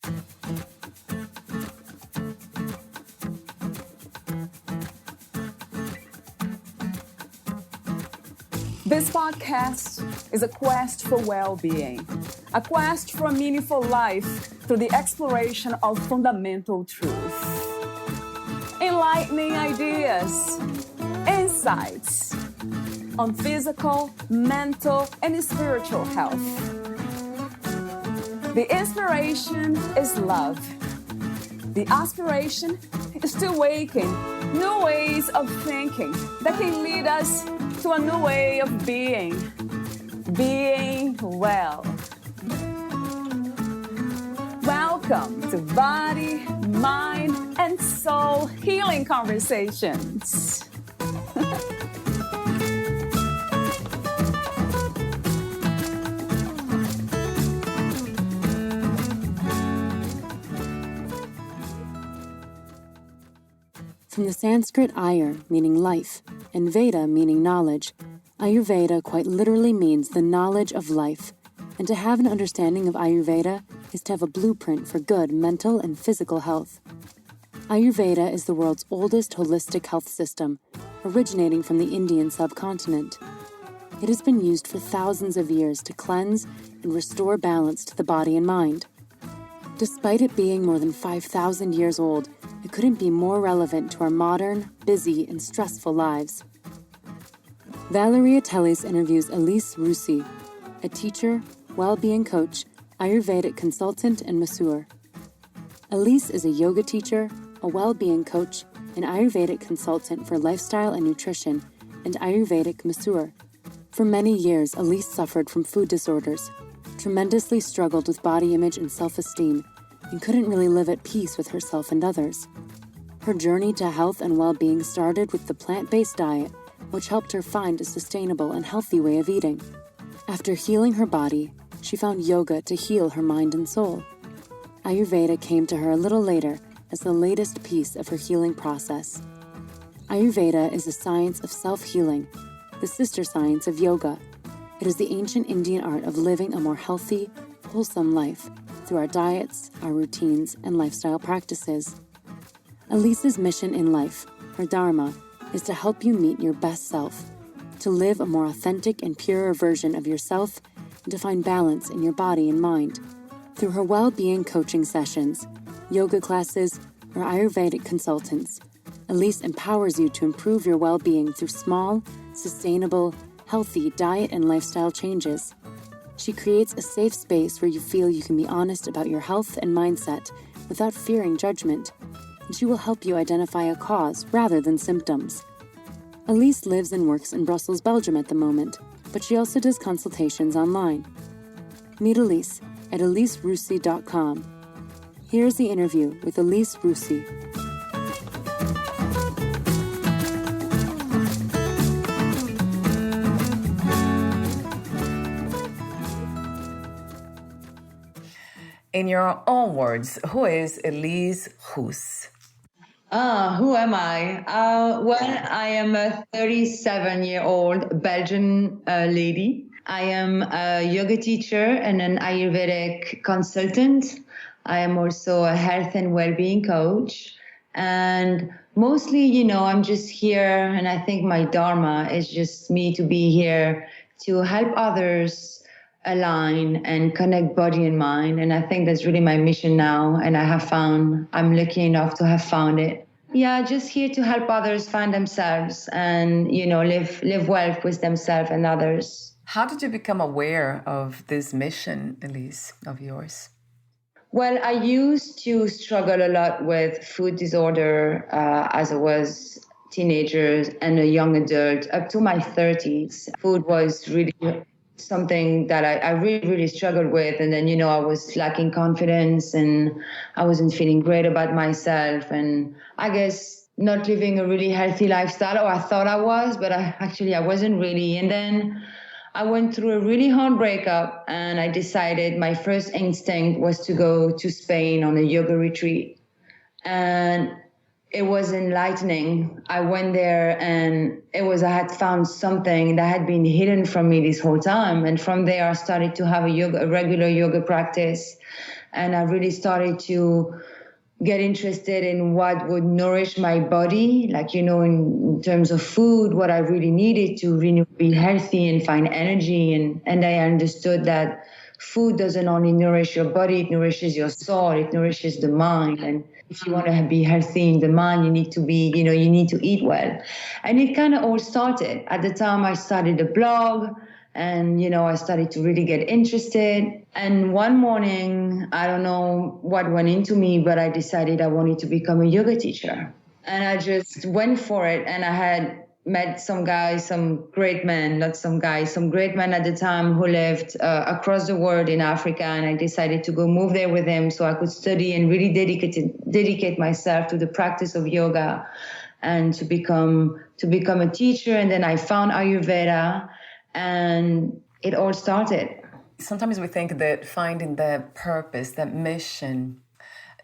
This podcast is a quest for well-being, a quest for a meaningful life through the exploration of fundamental truth. Enlightening ideas, insights on physical, mental, and spiritual health. The inspiration is love. The aspiration is to awaken new ways of thinking that can lead us to a new way of being well. Welcome to Body, Mind, and Soul Healing Conversations. From the Sanskrit AYUR, meaning life, and VEDA, meaning knowledge, Ayurveda quite literally means the knowledge of life. And to have an understanding of Ayurveda is to have a blueprint for good mental and physical health. Ayurveda is the world's oldest holistic health system, originating from the Indian subcontinent. It has been used for thousands of years to cleanse and restore balance to the body and mind. Despite it being more than 5,000 years old, it couldn't be more relevant to our modern, busy, and stressful lives. Valeria Teles interviews Elise Rousse, a teacher, well-being coach, Ayurvedic consultant, and masseur. Elise is a yoga teacher, a well-being coach, an Ayurvedic consultant for lifestyle and nutrition, and Ayurvedic masseur. For many years, Elise suffered from food disorders, tremendously struggled with body image and self-esteem, and couldn't really live at peace with herself and others. Her journey to health and well-being started with the plant-based diet, which helped her find a sustainable and healthy way of eating. After healing her body, she found yoga to heal her mind and soul. Ayurveda came to her a little later as the latest piece of her healing process. Ayurveda is a science of self-healing, the sister science of yoga. It is the ancient Indian art of living a more healthy, wholesome life through our diets, our routines, and lifestyle practices. Elise's mission in life, her dharma, is to help you meet your best self, to live a more authentic and purer version of yourself, and to find balance in your body and mind. Through her well-being coaching sessions, yoga classes, or Ayurvedic consultants, Elise empowers you to improve your well-being through small, sustainable, healthy diet and lifestyle changes. She creates a safe space where you feel you can be honest about your health and mindset without fearing judgment, and she will help you identify a cause rather than symptoms. Elise lives and works in Brussels, Belgium at the moment, but she also does consultations online. Meet Elise at eliserousse.com. Here's the interview with Elise Rousse. In your own words, who is Elise Rousse? Who am I? I am a 37-year-old Belgian lady. I am a yoga teacher and an Ayurvedic consultant. I am also a health and well-being coach. And mostly, I'm just here, and I think my dharma is just me to be here to help others align and connect body and mind. And I think that's really my mission now. And I'm lucky enough to have found it. Yeah, just here to help others find themselves and, live well with themselves and others. How did you become aware of this mission, Elise, of yours? Well, I used to struggle a lot with food disorder as I was teenager and a young adult up to my 30s. Food was really something that I really, really struggled with. And then, I was lacking confidence and I wasn't feeling great about myself. And I guess not living a really healthy lifestyle, or I thought I was, but I wasn't really. And then I went through a really hard breakup and I decided my first instinct was to go to Spain on a yoga retreat. And it was enlightening. I went there and I had found something that had been hidden from me this whole time. And from there, I started to have a regular yoga practice. And I really started to get interested in what would nourish my body, like, in terms of food, what I really needed to really be healthy and find energy. And I understood that food doesn't only nourish your body, it nourishes your soul, it nourishes the mind. And if you want to be healthy in the mind, you need to you need to eat well. And it kind of all started. At the time, I started a blog and, I started to really get interested. And one morning, I don't know what went into me, but I decided I wanted to become a yoga teacher. And I just went for it. And I had met some great men at the time who lived across the world in Africa. And I decided to go move there with them so I could study and really dedicate myself to the practice of yoga and to become a teacher. And then I found Ayurveda and it all started. Sometimes we think that finding the purpose, that mission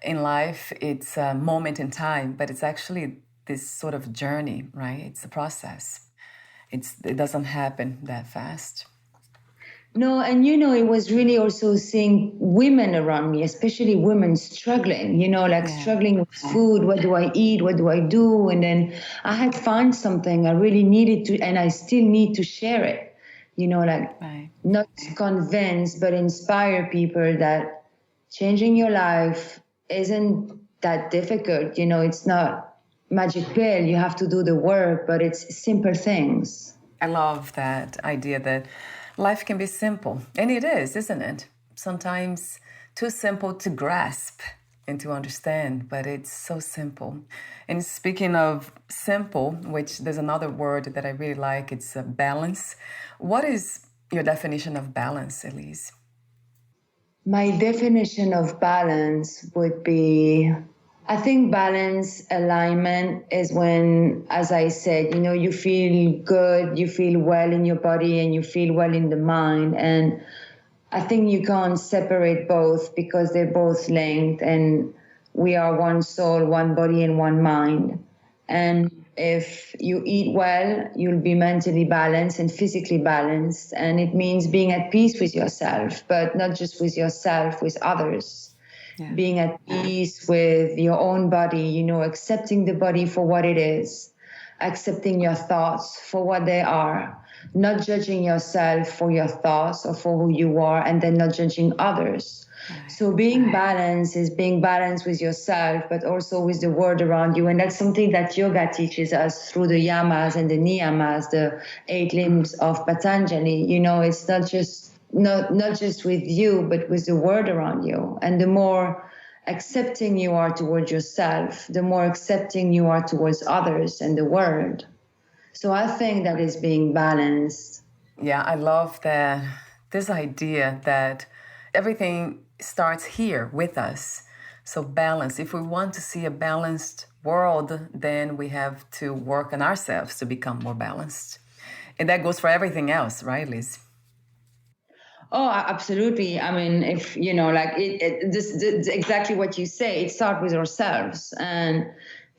in life, it's a moment in time, but it's actually this sort of journey, right? It's a process. It doesn't happen that fast. No, and it was really also seeing women around me, especially women struggling, struggling with food. What do I eat? What do I do? And then I had found something I really needed to, and I still need to share it, not convince, but inspire people that changing your life isn't that difficult. It's not magic pill, you have to do the work, but it's simple things. I love that idea that life can be simple. And it is, isn't it? Sometimes too simple to grasp and to understand, but it's so simple. And speaking of simple, which there's another word that I really like, it's balance. What is your definition of balance, Elise? My definition of balance would be, I think balance, alignment is when, as I said, you feel good, you feel well in your body and you feel well in the mind. And I think you can't separate both because they're both linked and we are one soul, one body and one mind. And if you eat well, you'll be mentally balanced and physically balanced. And it means being at peace with yourself, but not just with yourself, with others. Yeah. Being at peace with your own body, accepting the body for what it is, accepting your thoughts for what they are, not judging yourself for your thoughts or for who you are, and then not judging others. Right. So being balanced is being balanced with yourself, but also with the world around you. And that's something that yoga teaches us through the yamas and the niyamas, the 8 limbs of Patanjali. It's not just with you, but with the world around you. And the more accepting you are towards yourself, the more accepting you are towards others and the world. So I think that is being balanced. Yeah, I love this idea that everything starts here with us. So balance. If we want to see a balanced world, then we have to work on ourselves to become more balanced. And that goes for everything else, right, Liz? Oh, absolutely. I mean, if, this exactly what you say, it starts with ourselves. And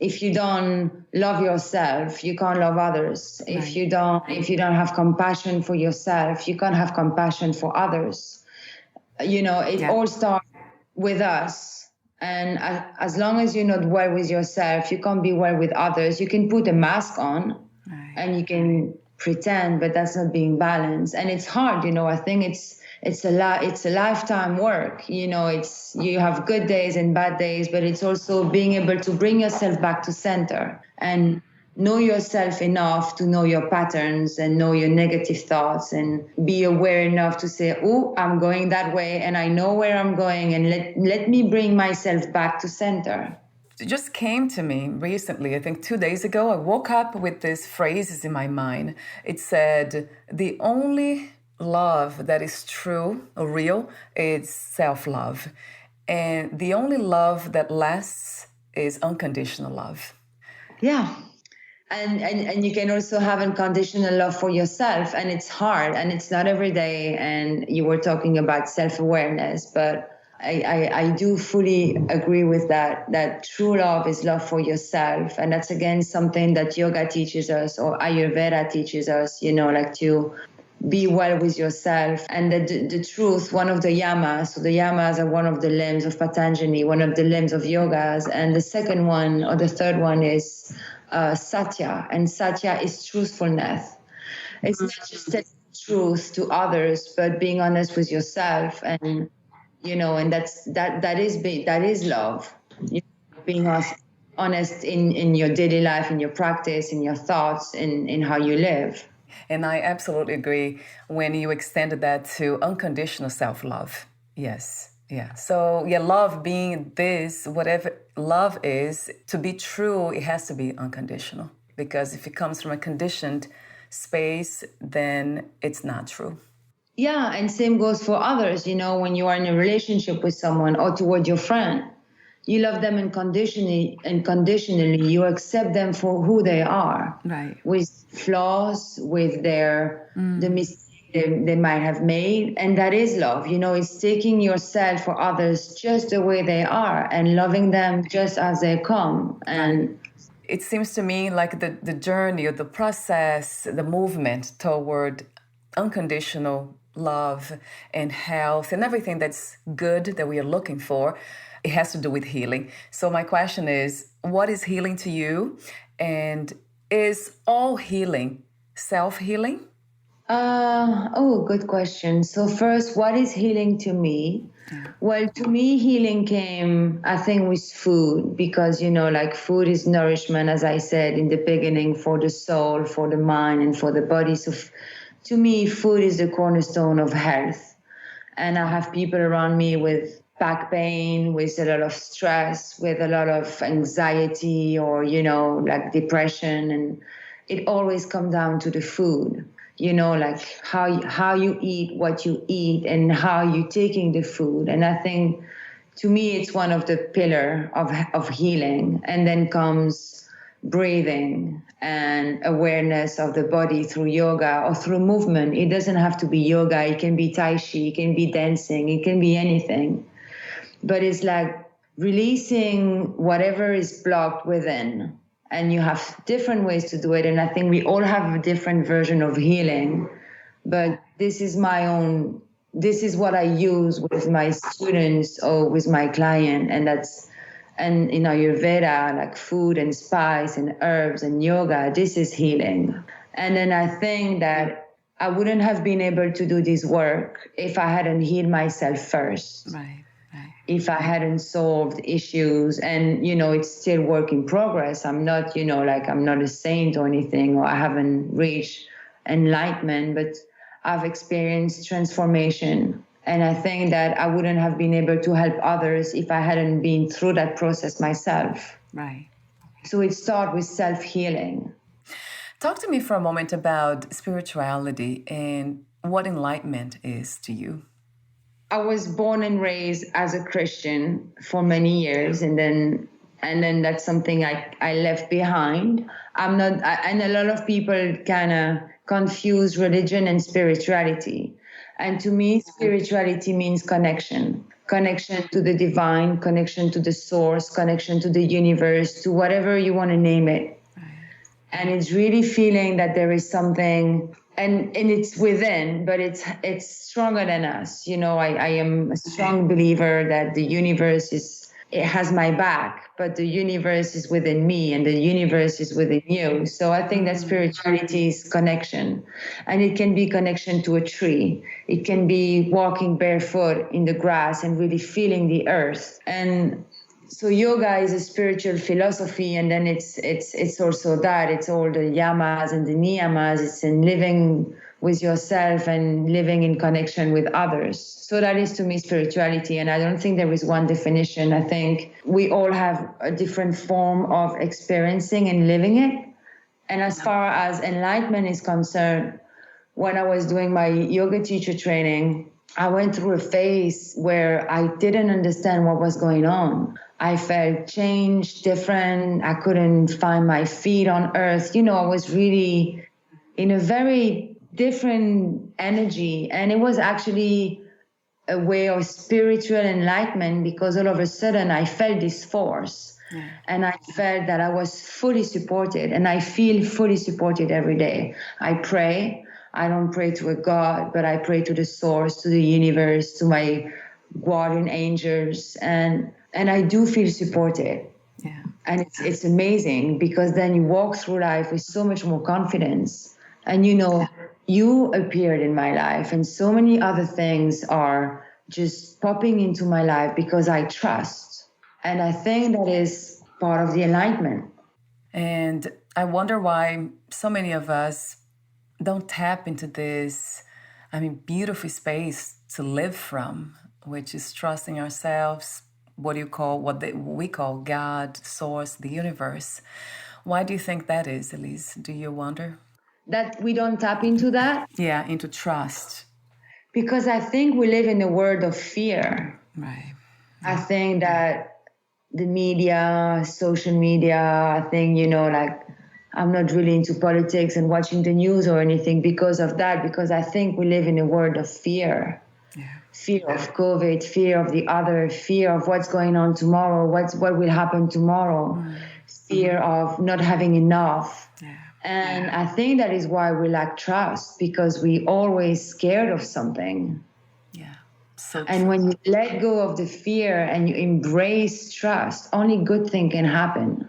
if you don't love yourself, you can't love others. Right. If you don't have compassion for yourself, you can't have compassion for others. It all starts with us. And as long as you're not well with yourself, you can't be well with others. You can put a mask on and you can pretend, but that's not being balanced. And it's hard, I think it's a lifetime work. You have good days and bad days, but it's also being able to bring yourself back to center and know yourself enough to know your patterns and know your negative thoughts and be aware enough to say, oh, I'm going that way and I know where I'm going, and let me bring myself back to center. It just came to me recently, I think 2 days ago, I woke up with this phrase in my mind. It said, the only love that is true or real is self-love. And the only love that lasts is unconditional love. Yeah. And you can also have unconditional love for yourself, and it's hard and it's not every day. And you were talking about self-awareness, but I do fully agree with that true love is love for yourself. And that's again something that yoga teaches us or Ayurveda teaches us, like to be well with yourself. And the truth, one of the yamas, so the yamas are one of the limbs of Patanjali, one of the limbs of yogas. And the second one or the third one is satya. And satya is truthfulness. It's not just telling the truth to others, but being honest with yourself. And and that is love. Being honest in your daily life, in your practice, in your thoughts, in how you live. And I absolutely agree when you extended that to unconditional self-love. Yes. Yeah. So love being this, whatever love is, to be true, it has to be unconditional. Because if it comes from a conditioned space, then it's not true. Yeah, and same goes for others. When you are in a relationship with someone or toward your friend, you love them unconditionally. You accept them for who they are, right? With flaws, with the mistakes they might have made, and that is love. It's taking yourself for others just the way they are and loving them just as they come. And it seems to me like the journey or the process, the movement toward unconditional love and health and everything that's good that we are looking for, it has to do with healing. So my question is, what is healing to you? And is all healing self-healing? Good question. So first, what is healing to me? Well, to me, healing came, I think, with food, because, food is nourishment, as I said in the beginning, for the soul, for the mind, and for the body. So to me, food is the cornerstone of health. And I have people around me with back pain, with a lot of stress, with a lot of anxiety or, depression. And it always comes down to the food, how you eat, what you eat, and how you're taking the food. And I think, to me, it's one of the pillar of healing. And then comes breathing and awareness of the body through yoga or through movement. It doesn't have to be yoga. It can be tai chi, it can be dancing, it can be anything. But it's like releasing whatever is blocked within. And you have different ways to do it. And I think we all have a different version of healing. But this is what I use with my students or with my client. And in Ayurveda, like food and spice and herbs and yoga, this is healing. And then I think that I wouldn't have been able to do this work if I hadn't healed myself first. Right. If I hadn't solved issues. And, it's still work in progress. I'm not, I'm not a saint or anything, or I haven't reached enlightenment, but I've experienced transformation. And I think that I wouldn't have been able to help others if I hadn't been through that process myself. Right. So it starts with self-healing. Talk to me for a moment about spirituality and what enlightenment is to you. I was born and raised as a Christian for many years, and then that's something I left behind. And a lot of people kind of confuse religion and spirituality. And to me, spirituality means connection to the divine, connection to the source, connection to the universe, to whatever you want to name it. Right. And it's really feeling that there is something, and it's within, but it's stronger than us. I am a strong believer that the universe it has my back, but the universe is within me and the universe is within you. So I think that spirituality is connection, and it can be connection to a tree. It can be walking barefoot in the grass and really feeling the earth. And so yoga is a spiritual philosophy, and then it's also that. It's all the yamas and the niyamas. It's in living with yourself and living in connection with others. So that is to me spirituality, and I don't think there is one definition. I think we all have a different form of experiencing and living it. And as far as enlightenment is concerned, when I was doing my yoga teacher training, I went through a phase where I didn't understand what was going on. I felt changed, different. I couldn't find my feet on earth. I was really in a very different energy. And it was actually a way of spiritual enlightenment, because all of a sudden I felt this force. And I felt that I was fully supported, and I feel fully supported every day. I pray. I don't pray to a God, but I pray to the source, to the universe, to my guardian angels, and I do feel supported. Yeah. And it's amazing, because then you walk through life with so much more confidence. And you appeared in my life, and so many other things are just popping into my life because I trust. And I think that is part of the enlightenment. And I wonder why so many of us don't tap into this, beautiful space to live from, which is trusting ourselves, what we call God, source, the universe. Why do you think that is, Elise? Do you wonder? That we don't tap into that? Yeah, into trust. Because I think we live in a world of fear. Right. I think that the media, social media, I think, I'm not really into politics and watching the news or anything because of that, because I think we live in a world of fear. Yeah. Fear of COVID, fear of the other, fear of what's going on tomorrow, what will happen tomorrow, fear of not having enough. Yeah. And I think that is why we lack trust, because we always scared of something. Yeah. So and true. when you let go of the fear and you embrace trust, only good thing can happen.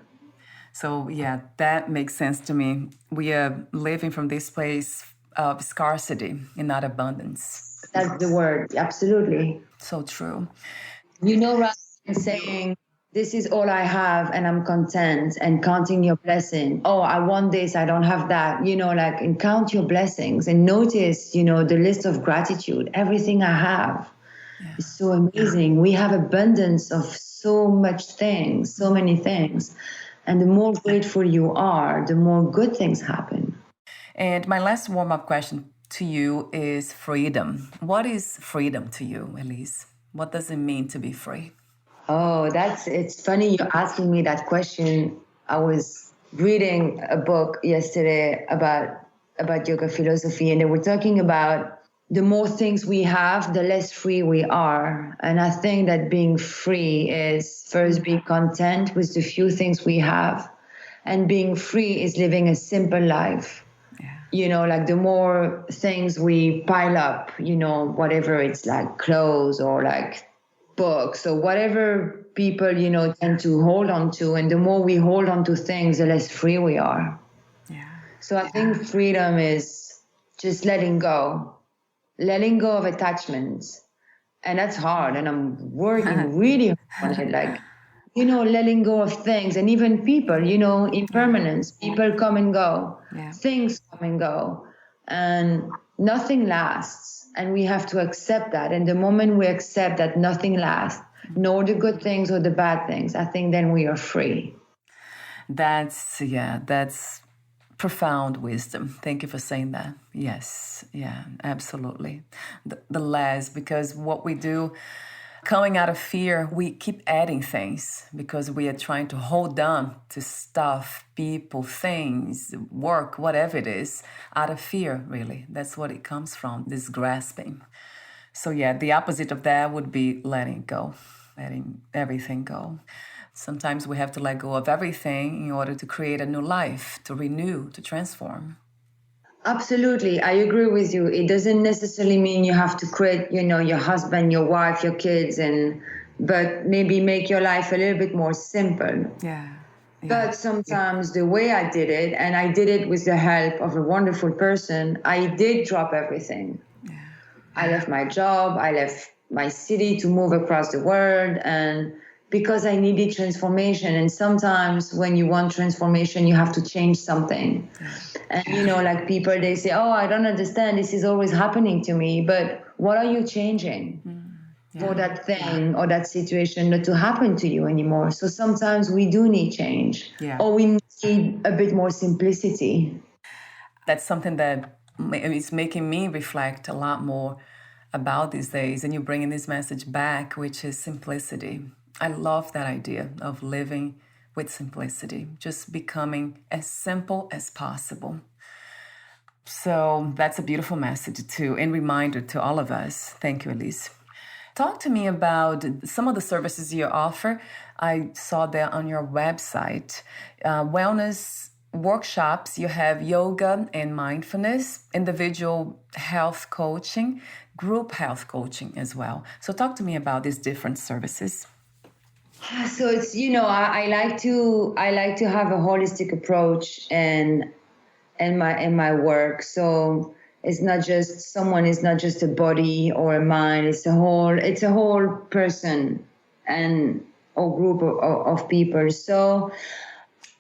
So yeah, that makes sense to me. We are living from this place of scarcity and not abundance. That's the word. Absolutely. So true. Rather than saying, this is all I have and I'm content, and counting your blessing. Oh, I want this, I don't have that. And count your blessings and notice, the list of gratitude, everything I have. Yeah. It's so amazing. We have abundance of so many things. And the more grateful you are, the more good things happen. And my last warm-up question to you is freedom. What is freedom to you, Elise? What does it mean to be free? Oh, it's funny you're asking me that question. I was reading a book yesterday about yoga philosophy, and they were talking about the more things we have, the less free we are. And I think that being free is first being content with the few things we have. And being free is living a simple life. Yeah. The more things we pile up, whatever it's like clothes or like books or whatever people, tend to hold on to. And the more we hold on to things, the less free we are. Yeah. So I think freedom is just letting go of attachments. And that's hard. And I'm working really hard on it. Letting go of things and even people, impermanence. People come and go. Yeah. Things come and go. And nothing lasts. And we have to accept that. And the moment we accept that nothing lasts, nor the good things or the bad things, I think then we are free. That's profound wisdom. Thank you for saying that. Yes, yeah, absolutely. The less, because what we do, coming out of fear, we keep adding things because we are trying to hold on to stuff, people, things, work, whatever it is, out of fear, really. That's what it comes from, this grasping. So yeah, the opposite of that would be letting go, letting everything go. Sometimes we have to let go of everything in order to create a new life, to renew, to transform. Absolutely. I agree with you. It doesn't necessarily mean you have to quit, your husband, your wife, your kids, but maybe make your life a little bit more simple. Yeah. But sometimes the way I did it, and I did it with the help of a wonderful person, I did drop everything. Yeah. I left my job, I left my city to move across the world, and because I needed transformation. And sometimes when you want transformation, you have to change something. And, people, they say, oh, I don't understand. This is always happening to me. But what are you changing for that thing or that situation not to happen to you anymore? So sometimes we do need change, or we need a bit more simplicity. That's something that is making me reflect a lot more about these days. And you're bringing this message back, which is simplicity. I love that idea of living with simplicity, just becoming as simple as possible. So that's a beautiful message too, and reminder to all of us. Thank you, Elise. Talk to me about some of the services you offer. I saw that on your website. Wellness workshops, you have yoga and mindfulness, individual health coaching, group health coaching as well. So talk to me about these different services. So it's, I like to have a holistic approach in my work. So it's not just a body or a mind. It's a whole person and a group of people. So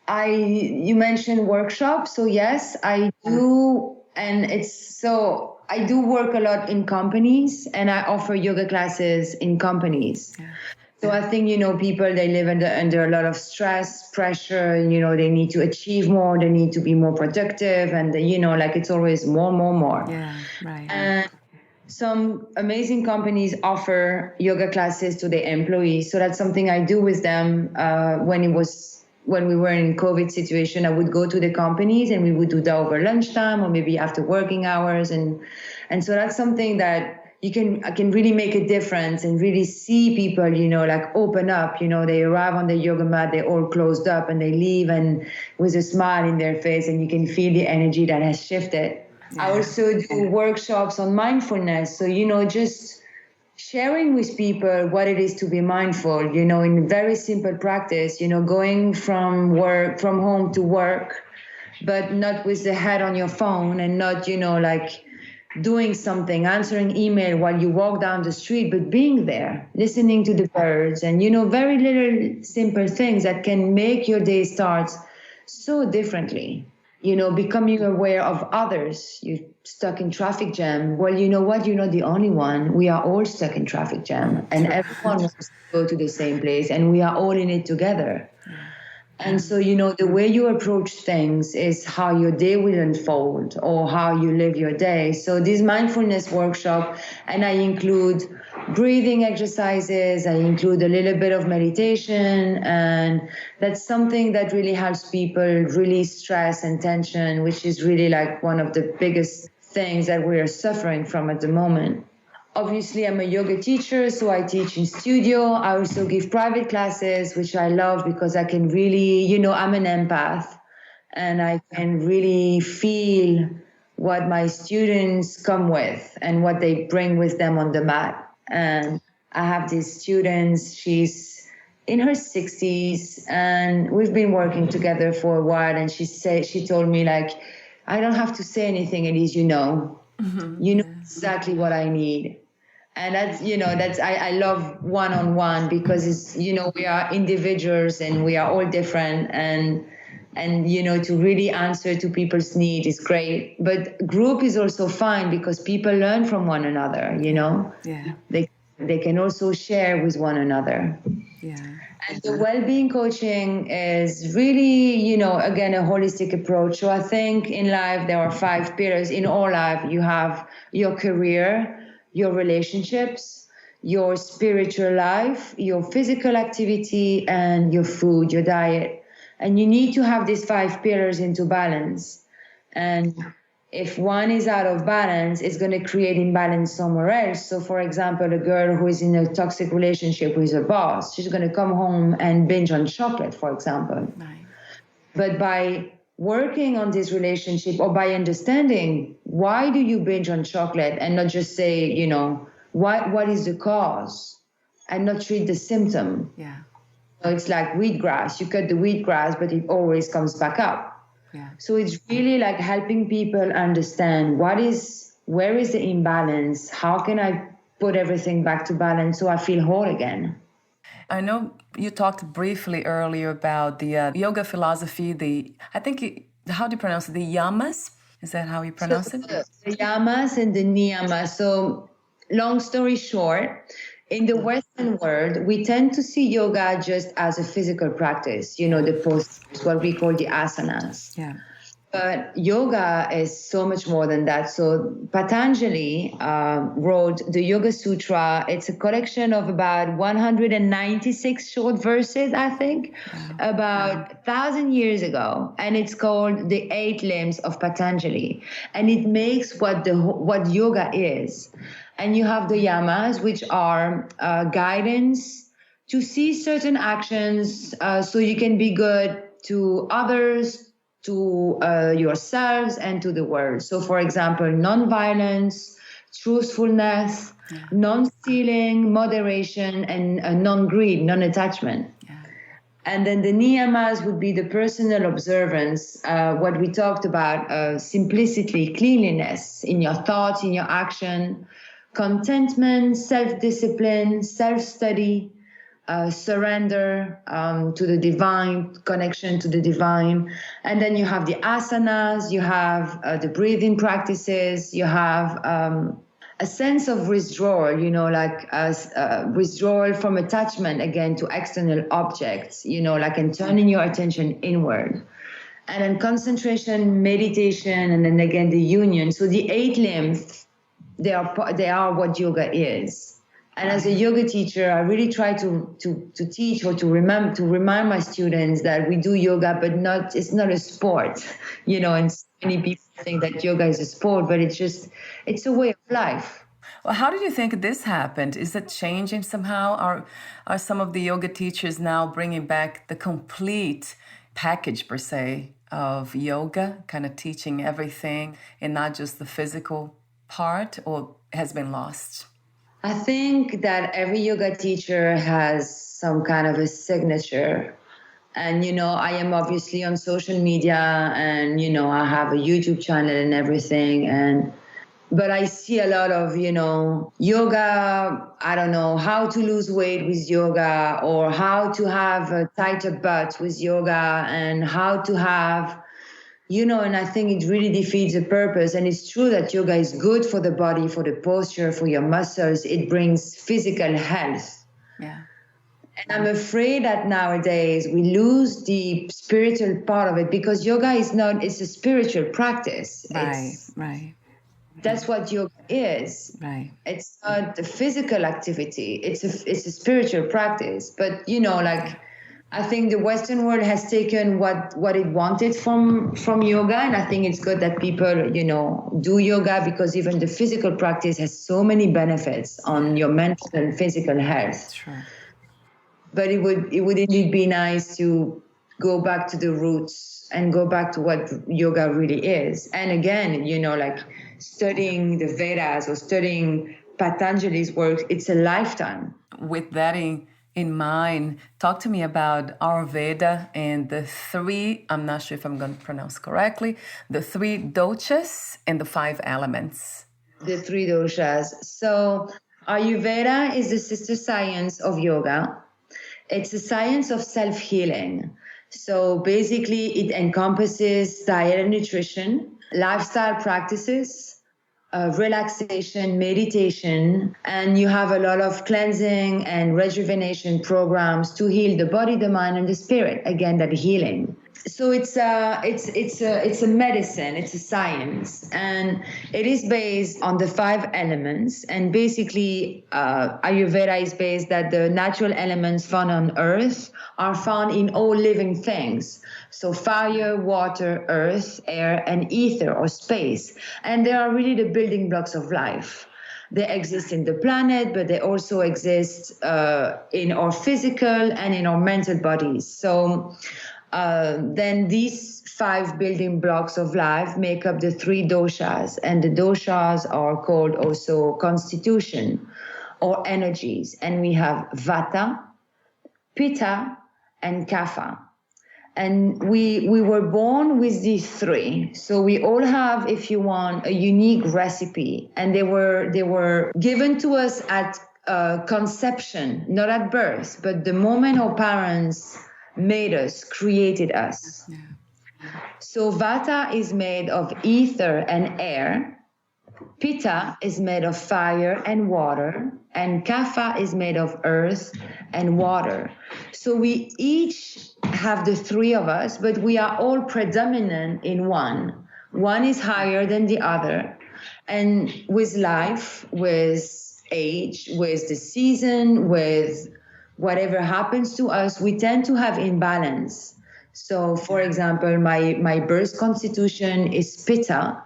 you mentioned workshops. So yes, I do. And I do work a lot in companies, and I offer yoga classes in companies. Yeah. So I think, people, they live under a lot of stress, pressure, they need to achieve more, they need to be more productive, and, it's always more. Yeah, right. And some amazing companies offer yoga classes to their employees. So that's something I do with them. When we were in COVID situation, I would go to the companies and we would do that over lunchtime or maybe after working hours. And so that's something that I can really make a difference and really see people, open up, they arrive on the yoga mat, they're all closed up and they leave and with a smile in their face, and you can feel the energy that has shifted. Yeah. I also do workshops on mindfulness. So, just sharing with people what it is to be mindful, in very simple practice, going from home to work, but not with the head on your phone and not, doing something, answering email while you walk down the street, but being there, listening to the birds and, very little simple things that can make your day start so differently. Becoming aware of others. You're stuck in traffic jam. Well, you know what? You're not the only one. We are all stuck in traffic jam, and everyone wants to go to the same place, and we are all in it together. And so, the way you approach things is how your day will unfold or how you live your day. So this mindfulness workshop, and I include breathing exercises, I include a little bit of meditation, and that's something that really helps people release stress and tension, which is really like one of the biggest things that we are suffering from at the moment. Obviously, I'm a yoga teacher, so I teach in studio. I also give private classes, which I love because I can really, I'm an empath, and I can really feel what my students come with and what they bring with them on the mat. And I have this student, she's in her 60s, and we've been working together for a while. And she told me, I don't have to say anything, Elise, Mm-hmm. You know exactly what I need. And that's, I love one-on-one because it's, we are individuals and we are all different, and to really answer to people's needs is great. But group is also fine because people learn from one another, Yeah. They can also share with one another. Yeah. And the well-being coaching is really, again, a holistic approach. So I think in life, there are 5 pillars. In all life, you have your career, your relationships, your spiritual life, your physical activity, and your food, your diet. And you need to have these 5 pillars into balance. And if one is out of balance, it's going to create imbalance somewhere else. So, for example, a girl who is in a toxic relationship with her boss, she's going to come home and binge on chocolate, for example. Right. But by working on this relationship, or by understanding why do you binge on chocolate, and not just say, what is the cause, and not treat the symptom. Yeah. So it's like wheatgrass. You cut the wheatgrass, but it always comes back up. Yeah. So it's really like helping people understand where is the imbalance? How can I put everything back to balance so I feel whole again? I know you talked briefly earlier about the yoga philosophy, how do you pronounce it? The yamas? Is that how you pronounce it? The yamas and the niyamas. So long story short, in the Western world, we tend to see yoga just as a physical practice, the postures, what we call the asanas. Yeah. But yoga is so much more than that. So Patanjali wrote the Yoga Sutra. It's a collection of about 196 short verses, I think, about 1,000 years ago. And it's called the 8 limbs of Patanjali. And it makes what yoga is. And you have the yamas, which are guidance to see certain actions so you can be good to others, to yourselves, and to the world. So, for example, non-violence, truthfulness, non-stealing, moderation, and non-greed, non-attachment. And then the niyamas would be the personal observance, what we talked about, simplicity, cleanliness in your thoughts, in your action, contentment, self-discipline, self-study, surrender to the divine, connection to the divine. And then you have the asanas, you have the breathing practices, you have a sense of withdrawal, like withdrawal from attachment again to external objects, and turning your attention inward. And then concentration, meditation, and then again the union. So the 8 limbs, they are what yoga is. And as a yoga teacher, I really try to teach or to remind my students that we do yoga, but it's not a sport, and so many people think that yoga is a sport, but it's a way of life. Well, how did you think this happened? Is it changing somehow? Are some of the yoga teachers now bringing back the complete package, per se, of yoga, kind of teaching everything and not just the physical part, or has been lost? I think that every yoga teacher has some kind of a signature. And, I am obviously on social media and, I have a YouTube channel and everything. But I see a lot of, yoga, I don't know, how to lose weight with yoga, or how to have a tighter butt with yoga, and how to have, and I think it really defeats the purpose. And it's true that yoga is good for the body, for the posture, for your muscles. It brings physical health. Yeah. And I'm afraid that nowadays we lose the spiritual part of it, because yoga it's a spiritual practice. Right. That's what yoga is. Right. It's not a physical activity. It's a spiritual practice. But, I think the Western world has taken what it wanted from yoga. And I think it's good that people, do yoga, because even the physical practice has so many benefits on your mental and physical health. Sure. But it would indeed be nice to go back to the roots and go back to what yoga really is. And again, studying the Vedas or studying Patanjali's work, it's a lifetime. With that in mind, talk to me about Ayurveda and the 3, I'm not sure if I'm going to pronounce correctly, the 3 doshas and the 5 elements. The 3 doshas. So Ayurveda is the sister science of yoga. It's a science of self-healing. So basically it encompasses diet and nutrition, lifestyle practices, relaxation, meditation, and you have a lot of cleansing and rejuvenation programs to heal the body, the mind, and the spirit. Again, that healing. So it's a medicine, it's a science, and it is based on the 5 elements. And basically, Ayurveda is based that the natural elements found on earth are found in all living things. So fire, water, earth, air, and ether or space. And they are really the building blocks of life. They exist in the planet, but they also exist in our physical and in our mental bodies. So then these 5 building blocks of life make up the 3 doshas. And the doshas are called also constitution or energies. And we have vata, pitta, and kapha. And we were born with these 3. So we all have, if you want, a unique recipe. And they were given to us at conception, not at birth, but the moment our parents made us, created us. Yeah. So vata is made of ether and air. Pitta is made of fire and water, and kapha is made of earth and water. So we each have the 3 of us, but we are all predominant in one. One is higher than the other. And with life, with age, with the season, with whatever happens to us, we tend to have imbalance. So, for example, my birth constitution is pitta,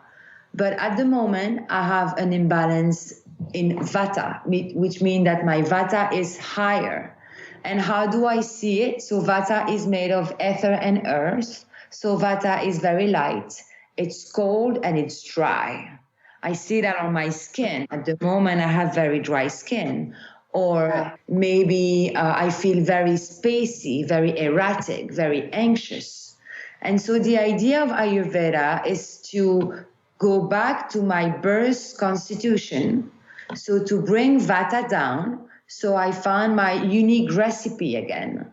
but at the moment I have an imbalance in Vata, which means that my Vata is higher. And how do I see it? So Vata is made of ether and earth. So Vata is very light. It's cold and it's dry. I see that on my skin. At the moment, I have very dry skin. Or maybe I feel very spacey, very erratic, very anxious. And so the idea of Ayurveda is to go back to my birth constitution, so to bring Vata down, so I found my unique recipe again.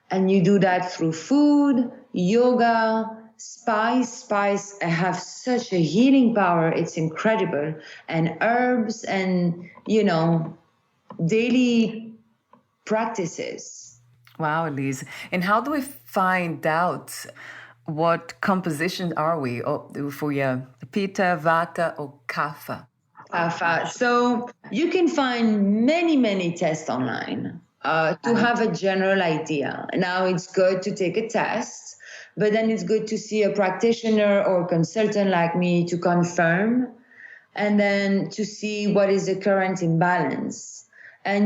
And you do that through food, yoga, spice have such a healing power. It's incredible. And herbs and, daily practices. Wow, Elise. And how do we find out what composition are we? If we are Pitta, Vata, or Kapha? Kapha. So you can find many tests online to have a general idea. Now it's good to take a test, but then it's good to see a practitioner or consultant like me to confirm, and then to see what is the current imbalance. And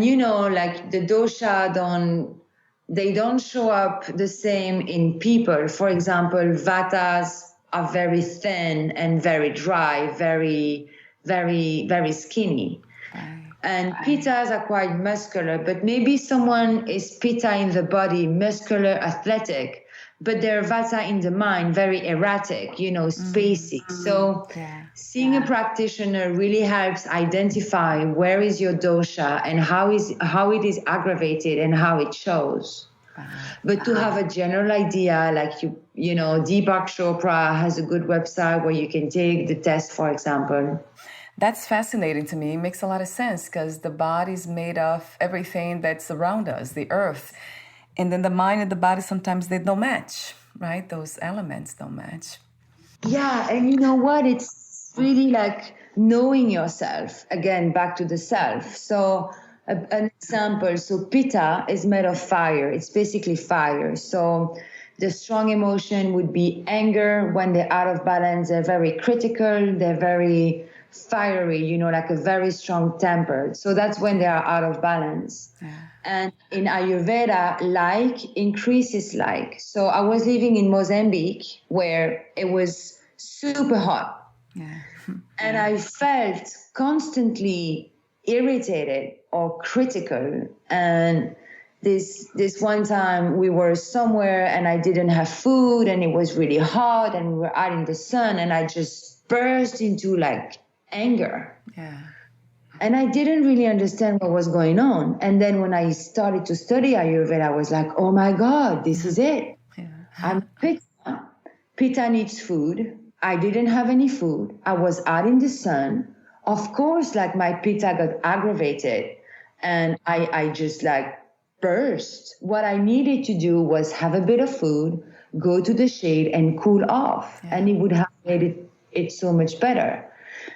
like the dosha they don't show up the same in people. For example, Vatas are very thin and very dry, very, very, very skinny. And Pittas are quite muscular, but maybe someone is Pitta in the body, muscular, athletic, but they're Vata in the mind, very erratic, spacey. So seeing a practitioner really helps identify where is your dosha and how it is aggravated and how it shows. But to have a general idea, like Deepak Chopra has a good website where you can take the test, for example. That's fascinating to me. It makes a lot of sense because the body's made of everything that's around us, the earth. And then the mind and the body, sometimes they don't match, right? Those elements don't match. Yeah, and you know what? It's really like knowing yourself. Again, back to the self. So an example, so Pitta is made of fire. It's basically fire. So the strong emotion would be anger. When they're out of balance, they're very critical. They're very fiery, like a very strong temper. So that's when they are out of balance. Yeah. And in Ayurveda, like increases like. So I was living in Mozambique where it was super hot. Yeah. And I felt constantly irritated or critical. And this one time we were somewhere and I didn't have food and it was really hot and we were out in the sun and I just burst into like anger. Yeah. And I didn't really understand what was going on. And then when I started to study Ayurveda, I was like, oh my God, this is it. Yeah. I'm Pitta. Pitta needs food. I didn't have any food. I was out in the sun. Of course, like my Pitta got aggravated and I just like burst. What I needed to do was have a bit of food, go to the shade and cool off. Yeah. And it would have made it so much better.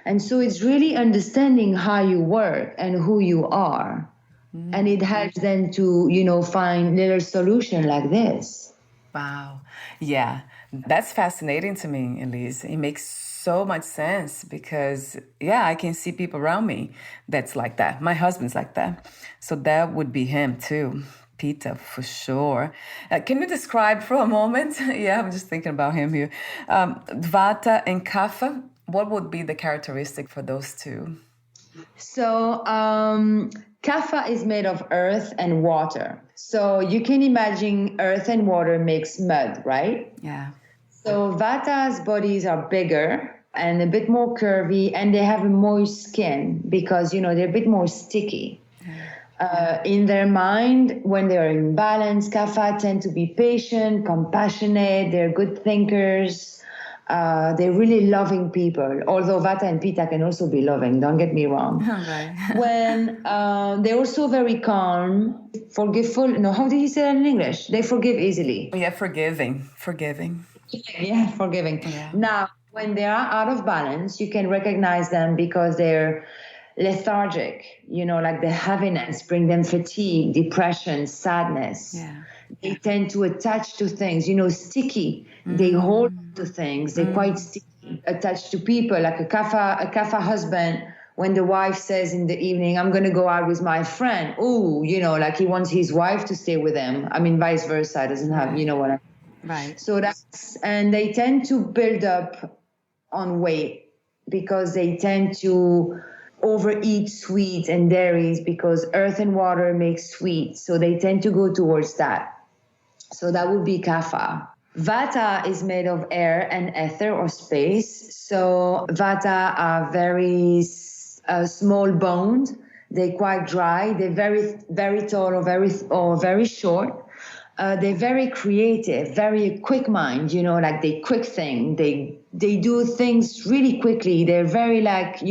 And so it's really understanding how you work and who you are. Mm-hmm. And it helps them to, find little solution like this. Wow. Yeah, that's fascinating to me, Elise. It makes so much sense because, I can see people around me that's like that. My husband's like that. So that would be him too. Pitta, for sure. Can you describe for a moment? I'm just thinking about him here. Vata and Kapha. What would be the characteristic for those two? So Kapha is made of earth and water. So you can imagine earth and water makes mud, right? Yeah. So Vata's bodies are bigger and a bit more curvy and they have a moist skin because, they're a bit more sticky. In their mind, when they're in balance, Kapha tend to be patient, compassionate, they're good thinkers. They're really loving people, although Vata and Pitta can also be loving, don't get me wrong. Right. When they're also very calm, forgiveful. No, how do you say that in English? They forgive easily. Yeah, forgiving. Yeah, forgiving. Yeah. Now, when they are out of balance, you can recognize them because they're lethargic, like the heaviness, bring them fatigue, depression, sadness. Yeah. They tend to attach to things, sticky. Mm-hmm. They hold to things. They're quite sticky, attached to people. Like a kapha husband when the wife says in the evening, I'm going to go out with my friend. Oh, like he wants his wife to stay with him. I mean, vice versa. Doesn't have, you know what I mean? Right. So and they tend to build up on weight because they tend to overeat sweets and dairies because earth and water make sweet. So they tend to go towards that. So that would be Kapha. Vata is made of air and ether or space. So Vata are very small boned. They're quite dry. They're very, very tall or very short. They're very creative, very quick mind, like they quick think. They do things really quickly. They're very like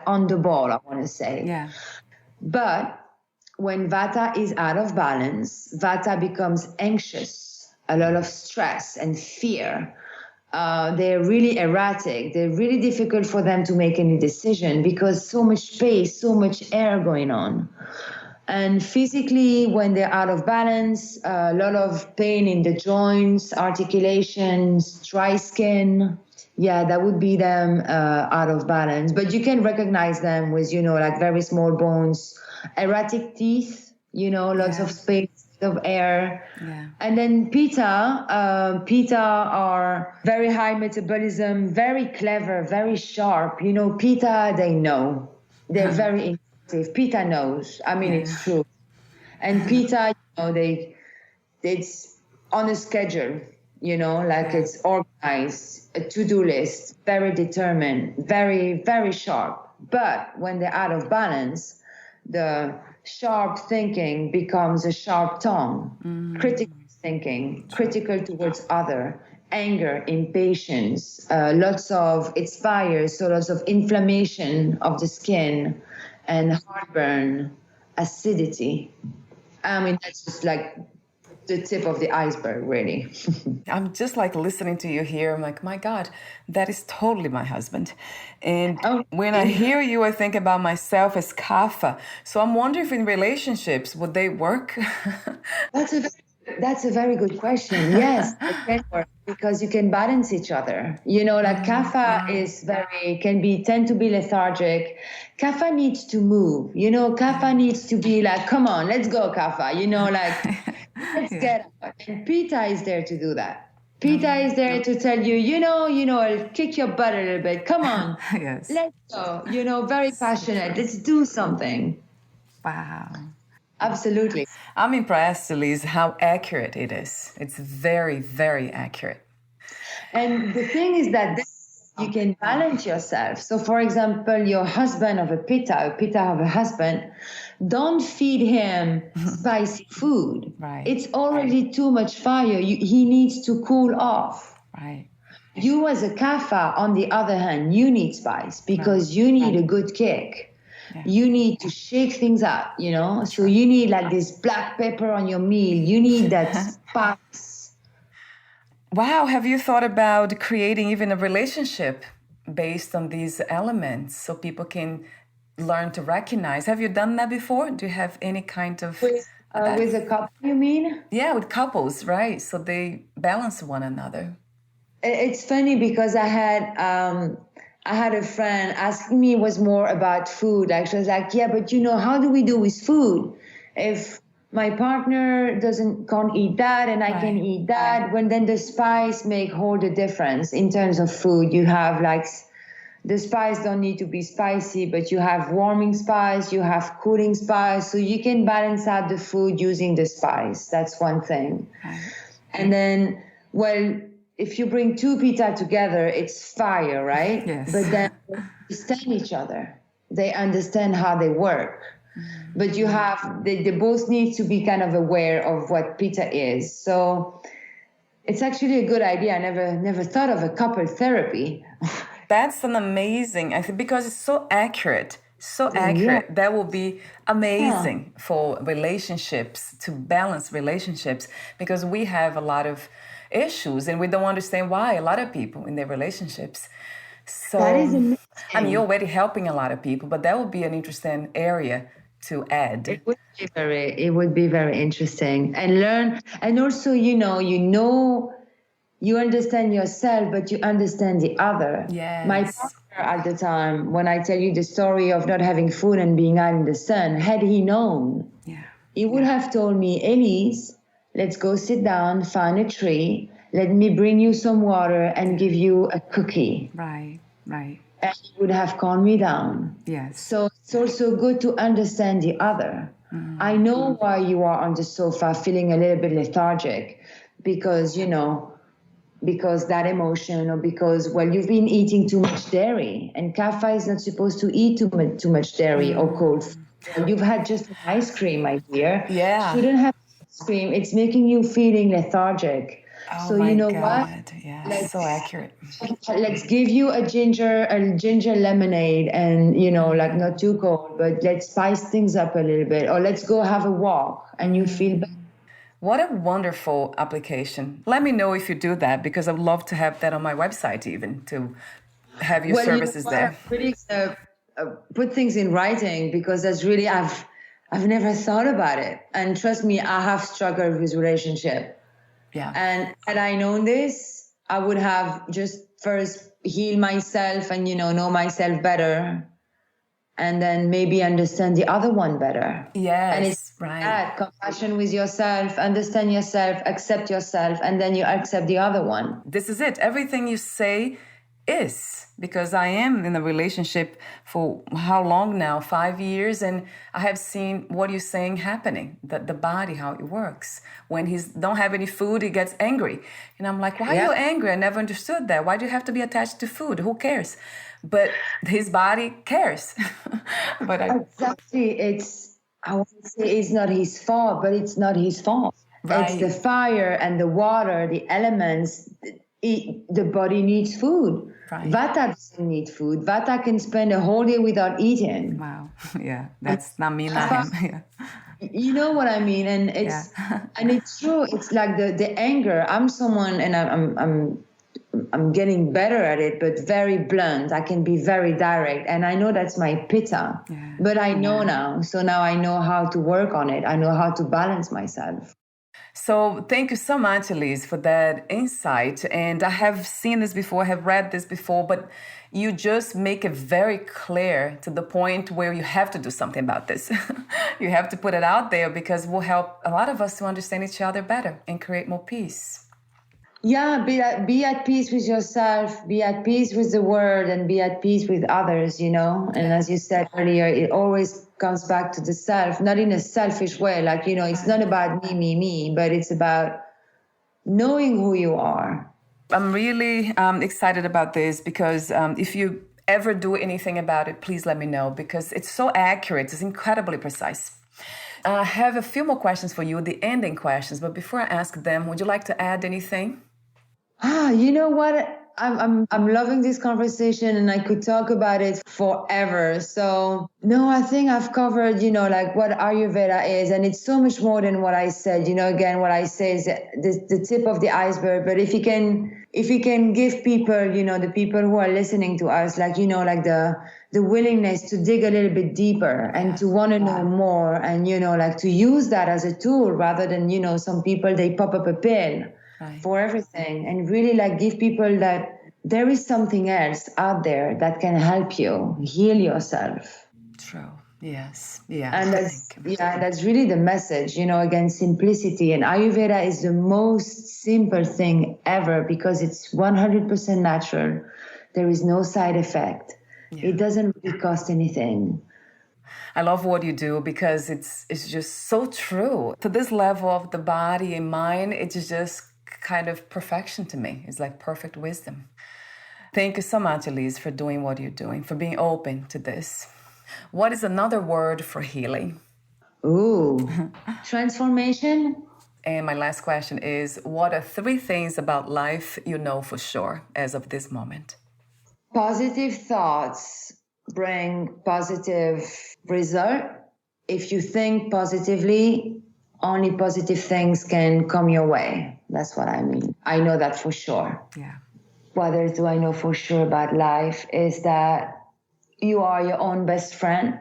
on the ball, I want to say. Yeah. But when Vata is out of balance, Vata becomes anxious, a lot of stress and fear. They're really erratic. They're really difficult for them to make any decision because so much space, so much air going on. And physically, when they're out of balance, a lot of pain in the joints, articulations, dry skin. Yeah, that would be them out of balance. But you can recognize them with, like very small bones, erratic teeth, lots of space of air. Yeah. And then Pitta are very high metabolism, very clever, very sharp. Pitta, they know. They're very intuitive. Pitta knows. I mean, it's true. And Pitta, it's on a schedule, it's organized, a to-do list, very determined, very, very sharp. But when they're out of balance, the sharp thinking becomes a sharp tongue, critical thinking, critical towards other, anger, impatience, lots of inflammation of the skin and heartburn, acidity. I mean, that's just like the tip of the iceberg, really. I'm just like listening to you here. I'm like, my God, that is totally my husband. And when I hear you, I think about myself as Kapha. So I'm wondering if in relationships, would they work? That's a very good question. Yes, it can work because you can balance each other. Like Kapha tend to be lethargic. Kapha needs to move. Kapha needs to be like, come on, let's go, Kapha. Let's get up. And Pitta is there to do that. Pitta is there to tell you, I'll kick your butt a little bit. Come on. Yes. Let's go. Very passionate. Let's do something. Wow. Absolutely. I'm impressed, Elise, how accurate it is. It's very, very accurate. And the thing is that you can balance yourself. So, for example, your husband of a Pitta of a husband, don't feed him spicy food. Right. It's already too much fire. He needs to cool off. Right. You as a Kapha, on the other hand, you need spice because you need a good kick. Yeah. You need to shake things up, So you need like this black pepper on your meal. You need that spice. Wow. Have you thought about creating even a relationship based on these elements so people can learn to recognize? Have you done that before? Do you have any kind of... With a couple, you mean? Yeah, with couples, right? So they balance one another. It's funny because I had a friend asking me was more about food. Like she was like, yeah, but how do we do with food? If my partner can't eat that and I can eat that, when then the spice make all the difference in terms of food. You have like, the spice don't need to be spicy, but you have warming spice, you have cooling spice. So you can balance out the food using the spice. That's one thing. And then, if you bring two Pitta together, it's fire, right? Yes. But then they understand each other. They understand how they work. But they both need to be kind of aware of what Pitta is. So it's actually a good idea. I never thought of a couple therapy. That's an amazing, I think, because it's so accurate. So accurate. Yeah. That will be amazing for relationships, to balance relationships, because we have a lot of issues and we don't understand why, a lot of people in their relationships. So that is amazing. I mean, you're already helping a lot of people, but that would be an interesting area to add. It would be very interesting and learn. And also, you understand yourself, but you understand the other. Yes. My partner at the time, when I tell you the story of not having food and being out in the sun, had he known, he would have told me, Elise, let's go sit down, find a tree, let me bring you some water and give you a cookie. Right. And he would have calmed me down. Yes. So it's also good to understand the other. I know why you are on the sofa feeling a little bit lethargic because, because that emotion or because, you've been eating too much dairy and Kapha is not supposed to eat too much dairy or cold food. You've had just an ice cream, my dear. Yeah. Shouldn't have ice cream. It's making you feeling lethargic. Oh, so my you know God. what? Yeah, so accurate. Let's give you a ginger lemonade and, not too cold, but let's spice things up a little bit. Or let's go have a walk and you feel better. What a wonderful application. Let me know if you do that because I'd love to have that on my website even to have your services there. I'm really put things in writing because that's really, I've never thought about it. And trust me, I have struggled with relationship. Yeah. And had I known this, I would have just first heal myself and, know myself better. And then maybe understand the other one better. Yes, and it's right. That compassion with yourself, understand yourself, accept yourself, and then you accept the other one. This is it. Everything you say is, because I am in a relationship for how long now? 5 years, and I have seen what you're saying happening, the body, how it works. When he don't have any food, he gets angry. And I'm like, why are you angry? I never understood that. Why do you have to be attached to food? Who cares? But his body cares. Exactly. I want to say it's not his fault, but it's not his fault. Right. It's the fire and the water, the elements. The body needs food. Right. Vata doesn't need food. Vata can spend a whole day without eating. Wow. Yeah. That's not me, not him. Yeah. You know what I mean? And it's and it's true. It's like the anger. I'm someone and I'm getting better at it, but very blunt. I can be very direct. And I know that's my pitta. Yeah. But I know now. So now I know how to work on it. I know how to balance myself. So thank you so much, Elise, for that insight. And I have seen this before, I have read this before, but you just make it very clear to the point where you have to do something about this. You have to put it out there because it will help a lot of us to understand each other better and create more peace. Yeah, be at peace with yourself, be at peace with the world, and be at peace with others, And as you said earlier, it always comes back to the self, not in a selfish way. Like, it's not about me, but it's about knowing who you are. I'm really excited about this because if you ever do anything about it, please let me know because it's so accurate. It's incredibly precise. I have a few more questions for you, the ending questions. But before I ask them, would you like to add anything? You know what? I'm loving this conversation and I could talk about it forever. So no, I think I've covered, what Ayurveda is, and it's so much more than what I said. Again, what I say is the tip of the iceberg. But if you can give people, the people who are listening to us, the willingness to dig a little bit deeper and to want to know more and, to use that as a tool rather than, some people, they pop up a pill. Right. For everything, and really give people that there is something else out there that can help you heal yourself. True. Yes. Yeah. And that's really the message, again, simplicity. And Ayurveda is the most simple thing ever because it's 100% natural. There is no side effect. Yeah. It doesn't really cost anything. I love what you do because it's just so true. To this level of the body and mind, it's just kind of perfection to me. It's like perfect wisdom. Thank you so much, Elise, for doing what you're doing, for being open to this. What is another word for healing? Ooh, transformation. And my last question is, what are 3 things about life you know for sure as of this moment? Positive thoughts bring positive result. If you think positively, only positive things can come your way. That's what I mean. I know that for sure. Yeah. What else do I know for sure about life is that you are your own best friend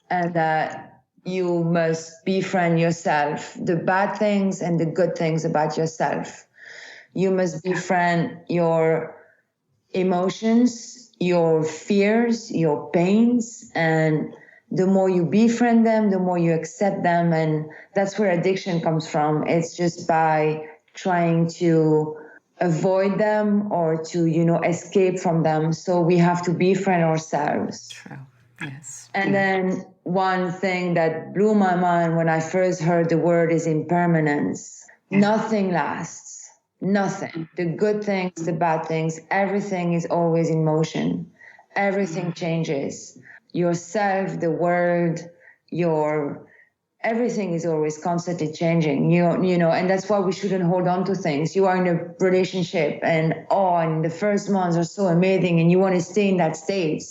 and that you must befriend yourself, the bad things and the good things about yourself. You must befriend your emotions, your fears, your pains, and the more you befriend them, the more you accept them. And that's where addiction comes from. It's just by trying to avoid them or to, escape from them. So we have to befriend ourselves. True. Yes. And then one thing that blew my mind when I first heard the word is impermanence. Nothing lasts. Nothing. The good things, the bad things, everything is always in motion. Everything changes. Yourself, the world, everything is always constantly changing. And that's why we shouldn't hold on to things. You are in a relationship and the first months are so amazing and you want to stay in that state.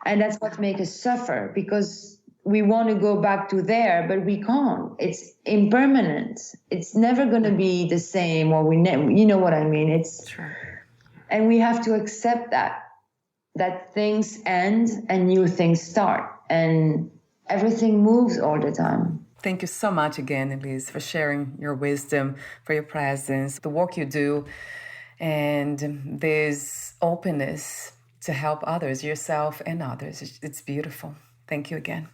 And that's what makes us suffer, because we want to go back to there, but we can't. It's impermanent. It's never going to be the same, or you know what I mean? It's true. And we have to accept that things end and new things start, and everything moves all the time. Thank you so much again, Elise, for sharing your wisdom, for your presence, the work you do, and this openness to help others, yourself and others. It's beautiful. Thank you again.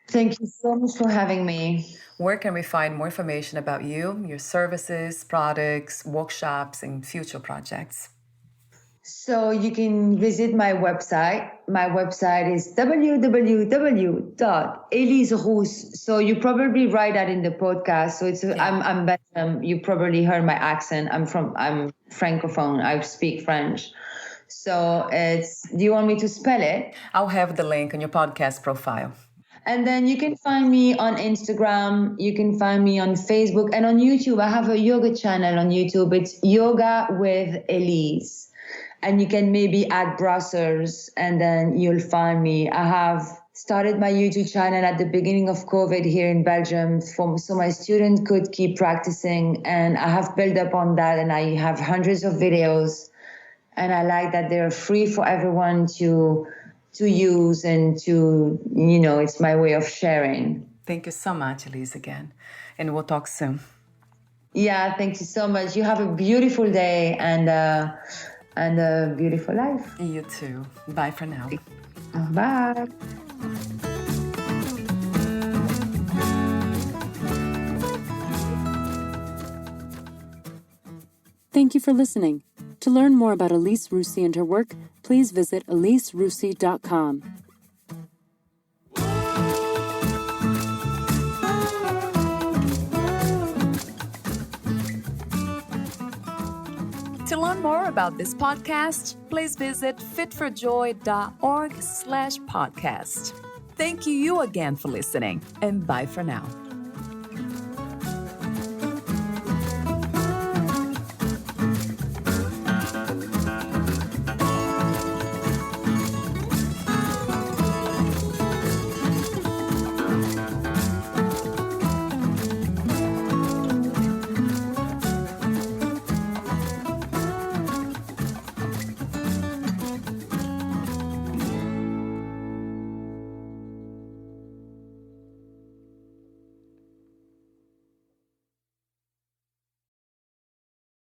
Thank you so much for having me. Where can we find more information about you, your services, products, workshops, and future projects? So you can visit my website. My website is www.eliserousse. So you probably write that in the podcast. So I'm Belgium. You probably heard my accent. I'm Francophone. I speak French. So do you want me to spell it? I'll have the link on your podcast profile. And then you can find me on Instagram. You can find me on Facebook and on YouTube. I have a yoga channel on YouTube. It's Yoga with Elise. And you can maybe add Brussels and then you'll find me. I have started my YouTube channel at the beginning of COVID here in Belgium so my students could keep practicing. And I have built up on that, and I have hundreds of videos. And I like that they're free for everyone to use and to, it's my way of sharing. Thank you so much, Elise, again. And we'll talk soon. Yeah, thank you so much. You have a beautiful day and a beautiful life. You too. Bye for now. Bye. Thank you for listening. To learn more about Elise Rousse and her work, please visit eliserousse.com. To learn more about this podcast, please visit fitforjoy.org/podcast. Thank you again for listening, and bye for now.